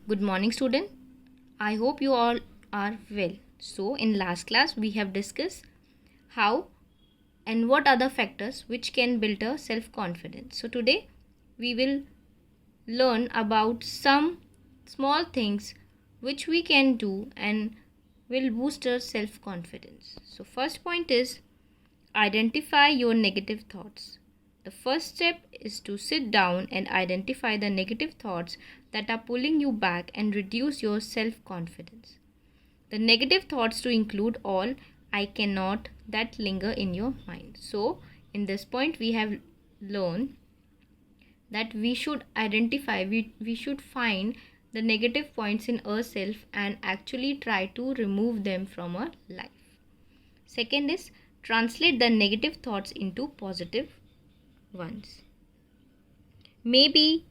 Good morning, student. I hope you all are well. So, in last class, we have discussed how and what are the factors which can build a self-confidence. So, today we will learn about some small things which we can do and will boost our self-confidence. So, first point is identify your negative thoughts. The first step is to sit down and identify the negative thoughts that are pulling you back and reduce your self confidence. The negative thoughts to include all I cannot that linger in your mind. So, in this point, we have learned that we should identify, we should find the negative points in ourselves and actually try to remove them from our life. Second is translate the negative thoughts into positive ones. Maybe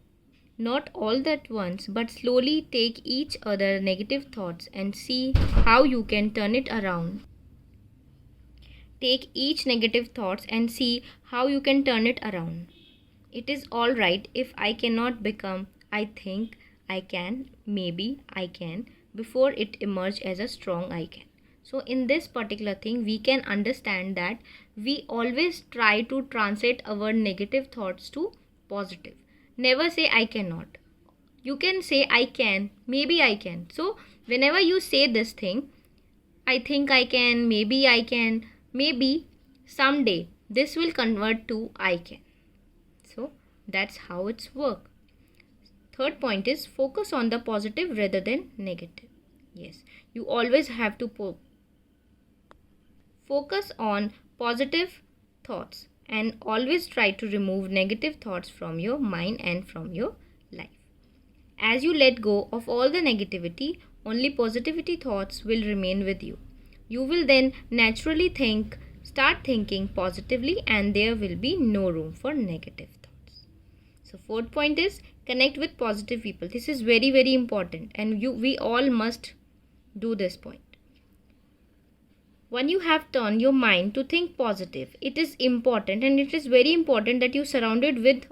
not all at once, but slowly take each other negative thoughts and see how you can turn it around. Take each negative thoughts and see how you can turn it around. It is all right if I cannot become I think I can, maybe I can, before it emerge as a strong I can. So in this particular thing, we can understand that we always try to translate our negative thoughts to positive. Never say I cannot. You can say I can, maybe I can. So whenever you say this thing, I think I can, maybe someday this will convert to I can. So that's how it's work. Third point is focus on the positive rather than negative. Yes, you always have to focus on positive thoughts and always try to remove negative thoughts from your mind and from your life. As you let go of all the negativity, only positivity thoughts will remain with you. You will then naturally start thinking positively, and there will be no room for negative thoughts. So fourth point is connect with positive people. This is very, very important, and we all must do this point. When you have turned your mind to think positive, it is important, and it is very important that you surrounded with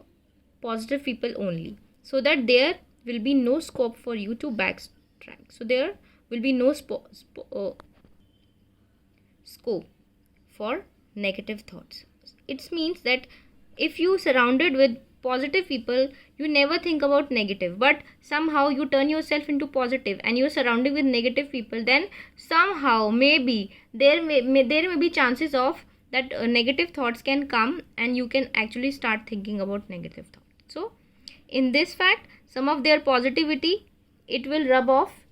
positive people only, so that there will be no scope for you to backtrack. So there will be no scope for negative thoughts. It means that if you surrounded with positive people, you never think about negative, but somehow you turn yourself into positive and you're surrounded with negative people, then somehow maybe there may be chances of that negative thoughts can come and you can actually start thinking about negative thoughts. So in this fact, some of their positivity, it will rub off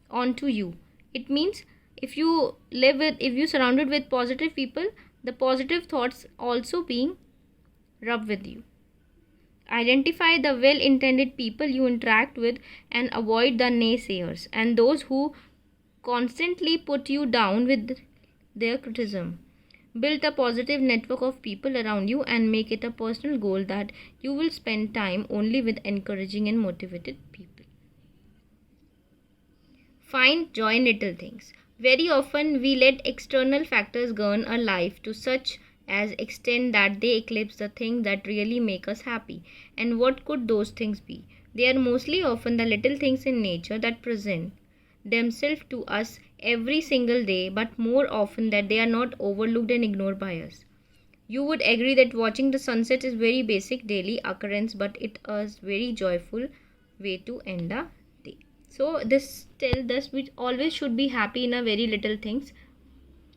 onto you. It means if you surrounded with positive people, the positive thoughts also being rubbed with you. Identify the well-intended people you interact with and avoid the naysayers and those who constantly put you down with their criticism. Build a positive network of people around you and make it a personal goal that you will spend time only with encouraging and motivated people. Find joy in little things. Very often we let external factors govern our life to such as extent that they eclipse the things that really make us happy. And what could those things be? They are mostly often the little things in nature that present themselves to us every single day, but more often that they are not overlooked and ignored by us. You would agree that watching the sunset is very basic daily occurrence, but it is very joyful way to end the day. So this tells us we always should be happy in a very little things.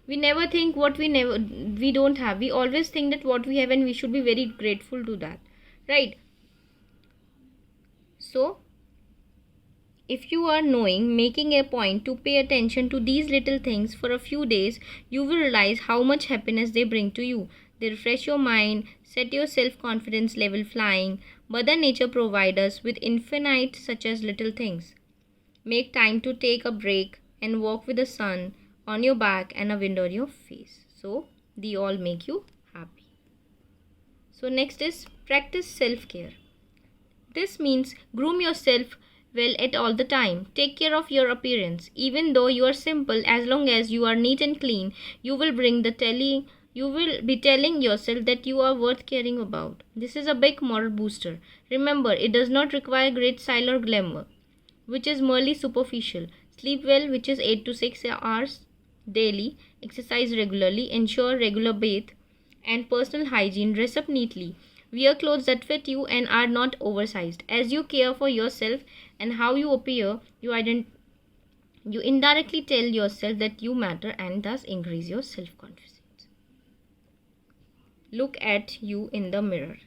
We never think what we don't have. We always think that what we have, and we should be very grateful to that, right? So if you are making a point to pay attention to these little things for a few days, you will realize how much happiness they bring to you. They refresh your mind, set your self-confidence level flying. Mother Nature provides us with infinite such as little things. Make time to take a break and walk with the sun on your back and a wind on your face. So they all make you happy. So next is practice self-care. This means groom yourself well at all the time. Take care of your appearance. Even though you are simple, as long as you are neat and clean, you will be telling yourself that you are worth caring about. This is a big moral booster. Remember, it does not require great style or glamour. which is merely superficial. Sleep well, which is 8 to 6 hours daily. Exercise regularly. Ensure regular bath and personal hygiene. Dress up neatly. Wear clothes that fit you and are not oversized. As you care for yourself and how you appear, you indirectly tell yourself that you matter and thus increase your self-confidence. Look at you in the mirror.